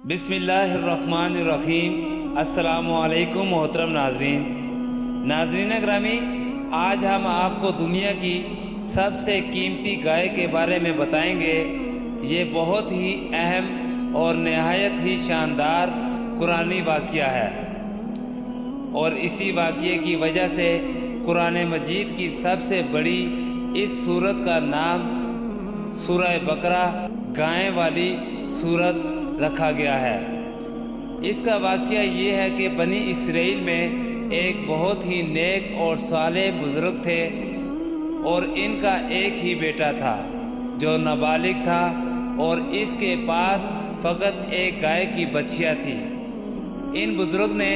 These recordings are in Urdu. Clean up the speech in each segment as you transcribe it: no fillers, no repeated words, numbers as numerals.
بسم اللہ الرحمن الرحیم۔ السلام علیکم محترم ناظرین گرامی، آج ہم آپ کو دنیا کی سب سے قیمتی گائے کے بارے میں بتائیں گے۔ یہ بہت ہی اہم اور نہایت ہی شاندار قرآنی واقعہ ہے، اور اسی واقعے کی وجہ سے قرآن مجید کی سب سے بڑی اس سورت کا نام سورہ بقرہ گائے والی سورت رکھا گیا ہے۔ اس کا واقعہ یہ ہے کہ بنی اسرائیل میں ایک بہت ہی نیک اور صالح بزرگ تھے، اور ان کا ایک ہی بیٹا تھا جو نابالغ تھا، اور اس کے پاس فقط ایک گائے کی بچھیا تھی۔ ان بزرگ نے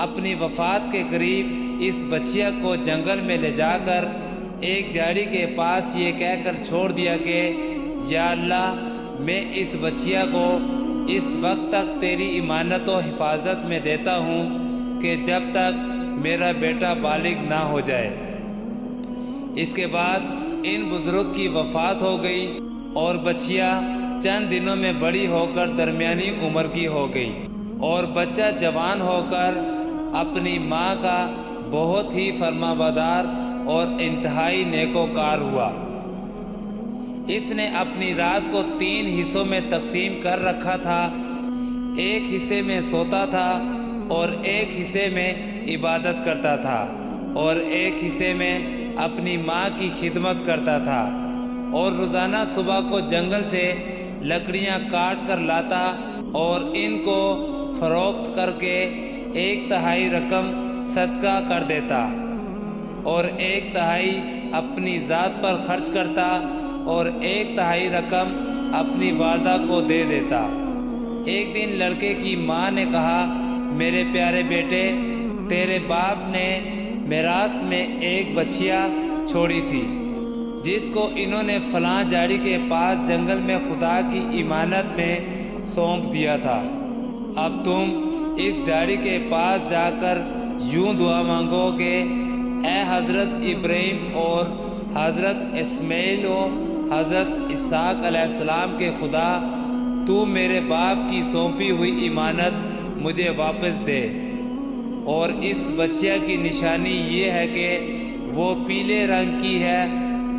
اپنی وفات کے قریب اس بچھیا کو جنگل میں لے جا کر ایک جھاڑی کے پاس یہ کہہ کر چھوڑ دیا کہ یا اللہ، میں اس بچھیا کو اس وقت تک تیری امانت و حفاظت میں دیتا ہوں کہ جب تک میرا بیٹا بالغ نہ ہو جائے۔ اس کے بعد ان بزرگ کی وفات ہو گئی، اور بچھیا چند دنوں میں بڑی ہو کر درمیانی عمر کی ہو گئی، اور بچہ جوان ہو کر اپنی ماں کا بہت ہی فرمانبردار اور انتہائی نیکوکار ہوا۔ اس نے اپنی رات کو 3 حصوں میں تقسیم کر رکھا تھا۔ ایک حصے میں سوتا تھا، اور ایک حصے میں عبادت کرتا تھا، اور ایک حصے میں اپنی ماں کی خدمت کرتا تھا، اور روزانہ صبح کو جنگل سے لکڑیاں کاٹ کر لاتا اور ان کو فروخت کر کے 1/3 رقم صدقہ کر دیتا، اور 1/3 اپنی ذات پر خرچ کرتا، اور 1/3 رقم اپنی والدہ کو دے دیتا۔ ایک دن لڑکے کی ماں نے کہا، میرے پیارے بیٹے، تیرے باپ نے میراث میں ایک بچھیا چھوڑی تھی جس کو انہوں نے فلاں جھاڑی کے پاس جنگل میں خدا کی امانت میں سونپ دیا تھا۔ اب تم اس جھاڑی کے پاس جا کر یوں دعا مانگو کہ اے حضرت ابراہیم اور حضرت اسماعیل و حضرت اسحاق علیہ السلام کے خدا، تو میرے باپ کی سونپی ہوئی امانت مجھے واپس دے۔ اور اس بچیا کی نشانی یہ ہے کہ وہ پیلے رنگ کی ہے،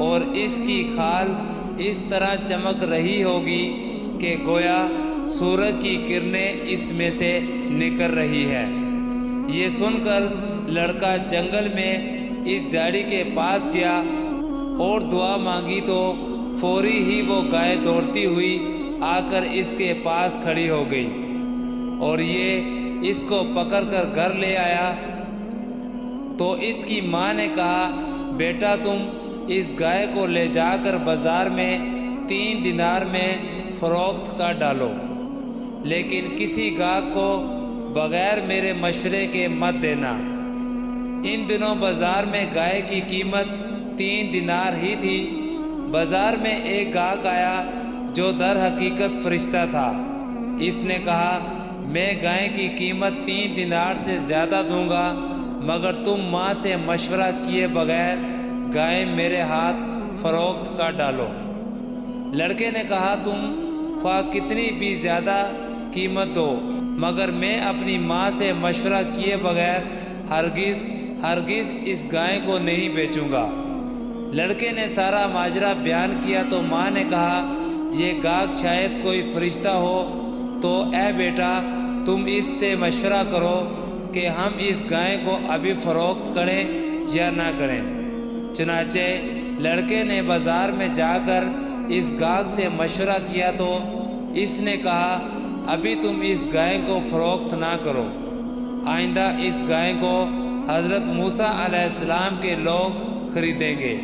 اور اس کی کھال اس طرح چمک رہی ہوگی کہ گویا سورج کی کرنیں اس میں سے نکل رہی ہے۔ یہ سن کر لڑکا جنگل میں اس جھاڑی کے پاس گیا اور دعا مانگی، تو فوری ہی وہ گائے دوڑتی ہوئی آ کر اس کے پاس کھڑی ہو گئی، اور یہ اس کو پکڑ کر گھر لے آیا۔ تو اس کی ماں نے کہا، بیٹا، تم اس گائے کو لے جا کر بازار میں 3 دینار میں فروخت کر ڈالو، لیکن کسی گاہک کو بغیر میرے مشورے کے مت دینا۔ ان دنوں بازار میں گائے کی قیمت 3 دینار ہی تھی۔ بازار میں ایک گاہک آیا جو در حقیقت فرشتہ تھا۔ اس نے کہا، میں گائے کی قیمت 3 دینار سے زیادہ دوں گا، مگر تم ماں سے مشورہ کیے بغیر گائے میرے ہاتھ فروخت کر ڈالو۔ لڑکے نے کہا، تم خواہ کتنی بھی زیادہ قیمت دو، مگر میں اپنی ماں سے مشورہ کیے بغیر ہرگز اس گائے کو نہیں بیچوں گا۔ لڑکے نے سارا ماجرا بیان کیا تو ماں نے کہا، یہ گاہک شاید کوئی فرشتہ ہو، تو اے بیٹا، تم اس سے مشورہ کرو کہ ہم اس گائے کو ابھی فروخت کریں یا نہ کریں۔ چنانچہ لڑکے نے بازار میں جا کر اس گاہک سے مشورہ کیا تو اس نے کہا، ابھی تم اس گائے کو فروخت نہ کرو، آئندہ اس گائے کو حضرت موسیٰ علیہ السلام کے لوگ خریدیں گے،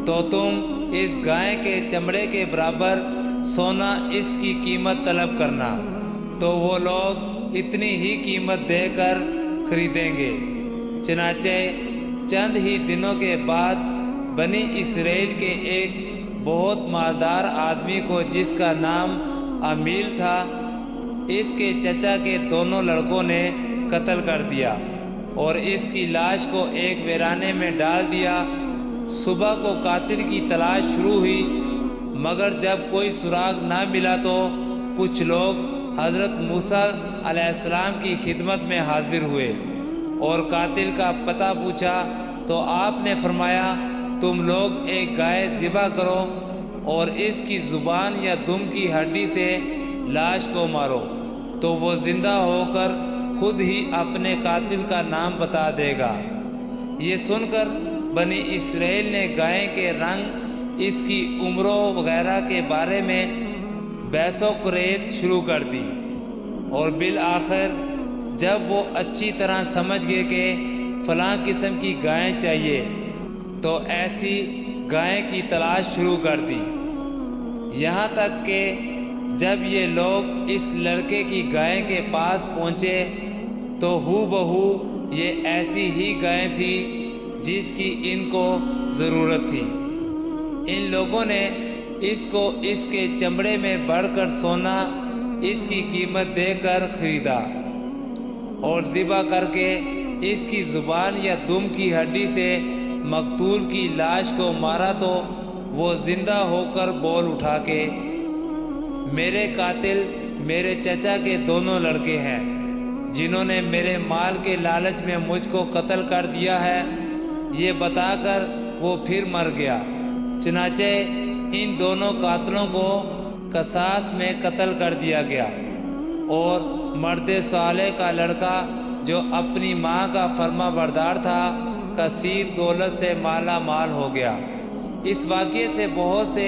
تو تم اس گائے کے چمڑے کے برابر سونا اس کی قیمت طلب کرنا، تو وہ لوگ اتنی ہی قیمت دے کر خریدیں گے۔ چنانچہ چند ہی دنوں کے بعد بنی اسرائیل کے ایک بہت مالدار آدمی کو، جس کا نام امیل تھا، اس کے چچا کے دونوں لڑکوں نے قتل کر دیا، اور اس کی لاش کو ایک ویرانے میں ڈال دیا۔ صبح کو قاتل کی تلاش شروع ہوئی، مگر جب کوئی سراغ نہ ملا تو کچھ لوگ حضرت موسیٰ علیہ السلام کی خدمت میں حاضر ہوئے اور قاتل کا پتہ پوچھا تو آپ نے فرمایا تم لوگ ایک گائے ذبح کرو اور اس کی زبان یا دم کی ہڈی سے لاش کو مارو تو وہ زندہ ہو کر خود ہی اپنے قاتل کا نام بتا دے گا۔ یہ سن کر بنی اسرائیل نے گائے کے رنگ، اس کی عمروں وغیرہ کے بارے میں بحث و قریت شروع کر دی، اور بالآخر جب وہ اچھی طرح سمجھ گئے کہ فلاں قسم کی گائیں چاہیے تو ایسی گائیں کی تلاش شروع کر دی، یہاں تک کہ جب یہ لوگ اس لڑکے کی گائیں کے پاس پہنچے تو ہو بہو یہ ایسی ہی گائیں تھی جس کی ان کو ضرورت تھی۔ ان لوگوں نے اس کو اس کے چمڑے میں بڑھ کر سونا اس کی قیمت دے کر خریدا اور ذبح کر کے اس کی زبان یا دم کی ہڈی سے مقتول کی لاش کو مارا تو وہ زندہ ہو کر بول اٹھا کہ میرے قاتل میرے چچا کے دونوں لڑکے ہیں جنہوں نے میرے مال کے لالچ میں مجھ کو قتل کر دیا ہے۔ یہ بتا کر وہ پھر مر گیا۔ چنانچہ ان دونوں قاتلوں کو قصاص میں قتل کر دیا گیا، اور مرد صالح کا لڑکا جو اپنی ماں کا فرما بردار تھا کثیر دولت سے مالا مال ہو گیا۔ اس واقعے سے بہت سے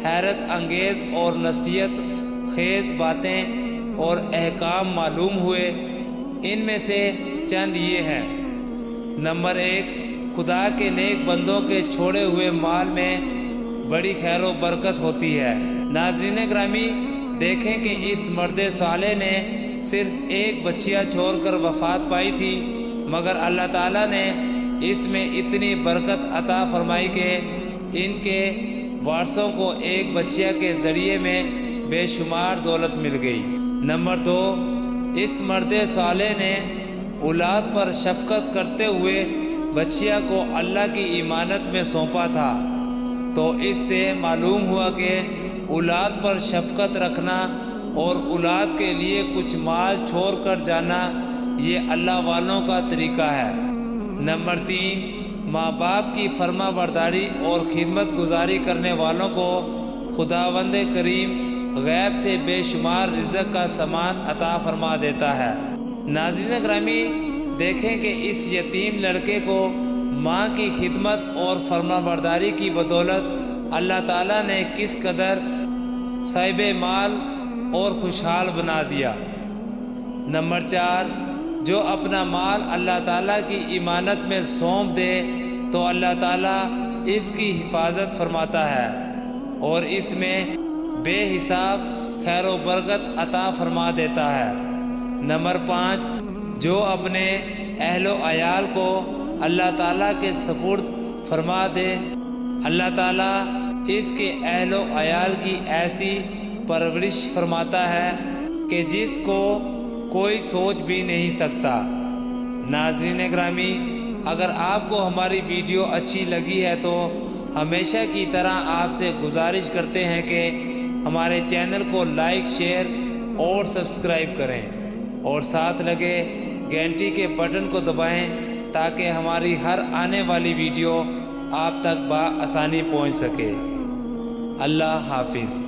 حیرت انگیز اور نصیحت خیز باتیں اور احکام معلوم ہوئے۔ ان میں سے چند یہ ہیں: نمبر 1، خدا کے نیک بندوں کے چھوڑے ہوئے مال میں بڑی خیر و برکت ہوتی ہے۔ ناظرین گرامی، دیکھیں کہ اس مرد صالح نے صرف ایک بچیا چھوڑ کر وفات پائی تھی، مگر اللہ تعالیٰ نے اس میں اتنی برکت عطا فرمائی کہ ان کے وارثوں کو ایک بچیا کے ذریعے میں بے شمار دولت مل گئی۔ نمبر 2، اس مرد صالح نے اولاد پر شفقت کرتے ہوئے بچیا کو اللہ کی امانت میں سونپا تھا، تو اس سے معلوم ہوا کہ اولاد پر شفقت رکھنا اور اولاد کے لیے کچھ مال چھوڑ کر جانا یہ اللہ والوں کا طریقہ ہے۔ نمبر 3، ماں باپ کی فرما برداری اور خدمت گزاری کرنے والوں کو خداوند کریم غیب سے بے شمار رزق کا سامان عطا فرما دیتا ہے۔ ناظرین گرامی، دیکھیں کہ اس یتیم لڑکے کو ماں کی خدمت اور فرما برداری کی بدولت اللہ تعالیٰ نے کس قدر صاحب مال اور خوشحال بنا دیا۔ نمبر 4، جو اپنا مال اللہ تعالیٰ کی امانت میں سونپ دے تو اللہ تعالیٰ اس کی حفاظت فرماتا ہے اور اس میں بے حساب خیر و برکت عطا فرما دیتا ہے۔ نمبر 5، جو اپنے اہل و عیال کو اللہ تعالیٰ کے سپرد فرما دے، اللہ تعالیٰ اس کے اہل و عیال کی ایسی پرورش فرماتا ہے کہ جس کو کوئی سوچ بھی نہیں سکتا۔ ناظرین گرامی، اگر آپ کو ہماری ویڈیو اچھی لگی ہے تو ہمیشہ کی طرح آپ سے گزارش کرتے ہیں کہ ہمارے چینل کو لائک، شیئر اور سبسکرائب کریں، اور ساتھ لگے گھنٹی کے بٹن کو دبائیں تاکہ ہماری ہر آنے والی ویڈیو آپ تک بآسانی پہنچ سکے۔ اللہ حافظ۔